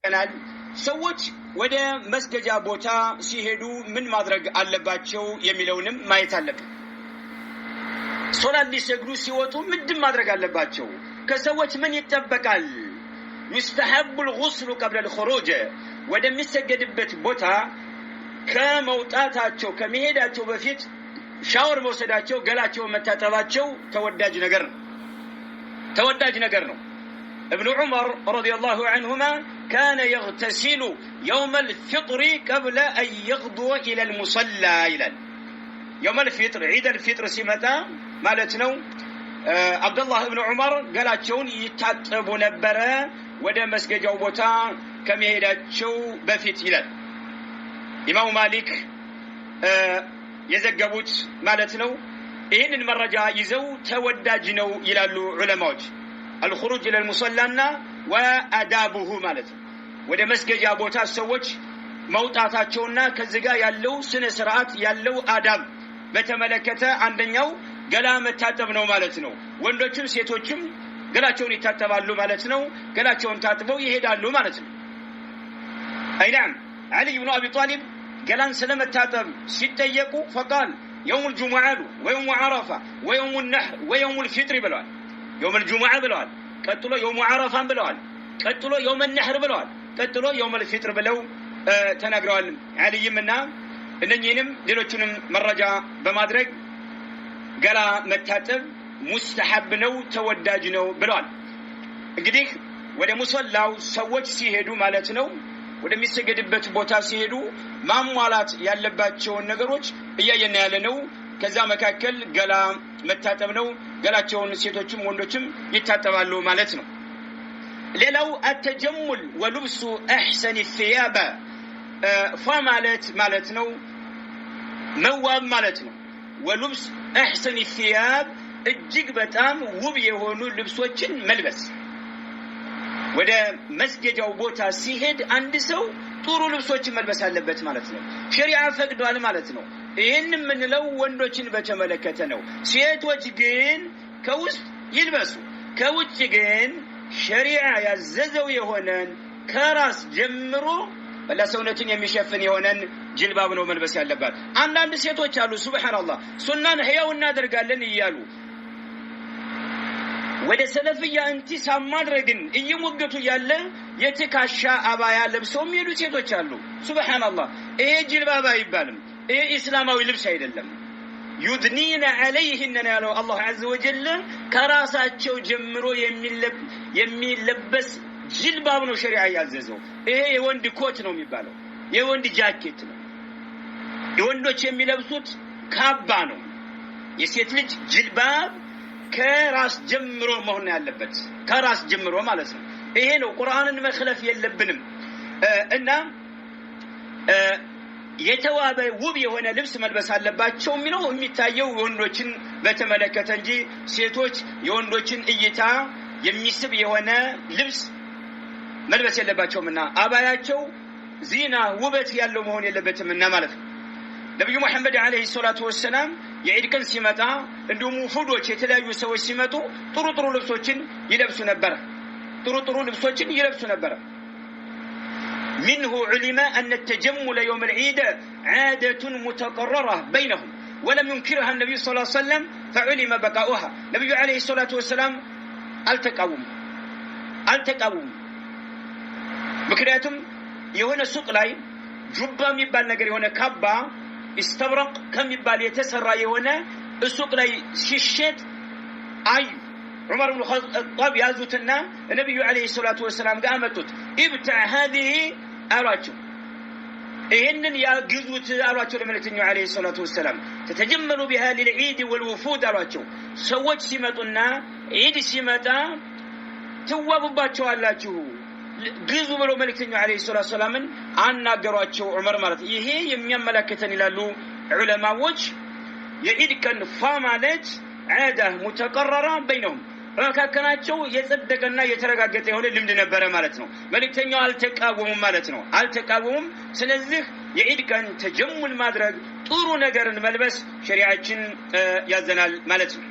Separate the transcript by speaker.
Speaker 1: እናል ሰዎች ወደ መስገጃ ቦታ ሲሄዱ ምን ማድረግ አለባቸው የሚለውንም ማየት አለብን። ሶላት ሊሰግዱ ሲወጡ ምንድን ማድረግ አለባቸው? ከሰዎች ምን ይጠበቃል? يستحب الغسل قبل الخروج ወደሚሰገድበት ቦታ ከመውጣታቸው ከመሄዳቸው በፊት ሻወር መውሰዳቸው ገላቸው መታጠባቸው ተወዳጅ ነገር ነው። ابن عمر رضي الله عنهما كان يغتسل يوم الفطر قبل أن يغدو إلى المصلى يوم الفطر عيد الفطر سمتا مالتنا عبد الله بن عمر قالاتشون يتعطبوا نبرا ودا مسجدوا بوتا كم يهداتشو بفيت إلى إمام مالك يزقبوت مالتنا إن المرجع يزو توداجنو إلى العلماء الخروج إلى المصلى وآدابه مالته وده مسجد أبوتا السوج موتاتاتشونا كزجا يالو سنة سرعات يالو آداب بتملكته عندنيو قلامة تاتبنو مالتنو وندوشم سيتوشم قلاتشون يتاتبالو مالتنو قلاتشون تاتبو يهدالو مالتنو أي نعم علي بن أبي طالب قلان سلامة تاتب ستة يقو فقال يوم الجمعة ويوم عرفة ويوم النحر ويوم الفطر بلوان يوم الجمعة بلوان قتلوا يوم عرفة بلوان قتلوا يوم النحر بلوان قتلوا يوم الفطر بلو تناقروا علي منا إننينم دلوتنم مرجع بمادرق قلا متاتب مستحب نو توداج نو بلوان قديك وده مصلاو سوج سيهدو مالتنو وده مستقدبت بوتا سيهدو ماموالات يالباتشون نقروج إياينا يالنو كذا مكاكل قلا متاتب نو قلاتشون سيتوچم وندوچم يتاتبالو مالتنو ليلو التجمل ولبس أحسن الثياب مالتنو مواب مالتنو ولبس أحسن الثياب እጅግ በጣም ውብ የሆኑ ልብሶችን መልበስ ወደ መስገጃው ቦታ ሲሄድ አንድ ሰው ጥሩ ልብሶችን መልበስ አለበት ማለት ነው። ሸሪዓ ፈቅዷል ማለት ነው። ይሄን ምንለው ወንዶችን በተመለከተ ነው። ሴቶች ግን ከውስጥ ይልበሱ። ከውጭ ግን ሸሪዓ ያዘዘው የሆነን ከራስ ጀምሮ ለሰውነትን የሚሸፍን የሆነን ጅልባብ ነው መልበስ ያለባት። አንዳንድ ሴቶች አሉ ሱብሃንአላህ ሱናን ህያው እናደርጋለን ይያሉ ወደ ሰለፍያ እንቲሳብ ማድረግን እየሞገቱ ያለ የትካሻ አባያ ለብሰው የሚሄዱ ሴቶች አሉ። ሱብሃንአላህ ይሄ ጅልባብ አይባልም። ይሄ እስላማዊ ልብስ አይደለም። يدنين عليهن ያለው አላህ عز وجل ከራሳቸው ጀምሮ የሚለበስ ጅልባብ ነው ሸሪዓ ያዘዘው። ይሄ የወንድ ኮት ነው የሚባለው፣ የወንድ ጃኬት ነው። የወንዶች የሚለብሱት ካባ ነው። የሴት ልጅ ጅልባብ ከራስ ጀምሮ መሆን ያለበት፣ ከራስ ጀምሮ ማለት ነው። ይሄ ነው ቁርአንን መخلፍ የለብንም እና የተዋበ ውብ የሆነ ልብስ መልበስ አለባቸው የሚለው የሚታየው ወንዶችን በተመለከተ እንጂ ሴቶች የወንዶችን እይታ የሚስብ የሆነ ልብስ መልበስ የለባቸውምና አባያቸው ዚና ውበት ያለው መሆን የለበትምና ማለት ነው። ነብዩ መሐመድ አለይሂ ሰላቱ ወሰለም የዒድ ቀን ሲመጣ እንዲሁም ውፉዶች የተለያዩ ሰዎች ሲመጡ ጥሩ ልብሶችን ይለብሱ ነበር። منه علماء أن التجمل يوم العيد عادة متقررة بينهم ولم ينكرها النبي صلى الله عليه وسلم فعلم بقاؤها. النبي عليه الصلاة والسلام التقاوم ምክንያቱም የሆነ ሱቅ ላይ ጁባ የሚባል ነገር የሆነ ካባ استبرق ከሚባል የተሰራ የሆነ ሱቅ ላይ ሲሸጥ አይ عمر بن الخطاب ያዙትና ነብዩ አለይሂ ሰላቱ ወሰለም ጋር መጡት። ابتع هذه አሏቸው። ይሄንን ያግዙት አሏቸው ለመልእክተኛው አለይሂ ሰላቱ ወሰለም። تتجملوا بها للعيد والوفود አሏቸው። ሰዎች ሲመጡና ዒድ ሲመጣ ትዋቡባቸዋላችሁ ግዙ ብሎ መልእክተኛው አለይሂ ሰላቱ ወሰላምን አናገሯቸው ዑመር ማለት። ይሄ የሚያመለክተን ይላሉ ዑለማዎች የዒድ ቀን ማለት عاده متقرره بينهم በመካከላቸው የጸደቀና የተረጋገጠ የሆነ ልምድ ነበረ ማለት ነው። መልእክተኛው አልተቃወሙም ማለት ነው። ስለዚህ የዒድ ቀን ተጀሙል ማድረግ ጥሩ ነገርን መልበስ ሸሪዓችን ያዘናል ማለት ነው።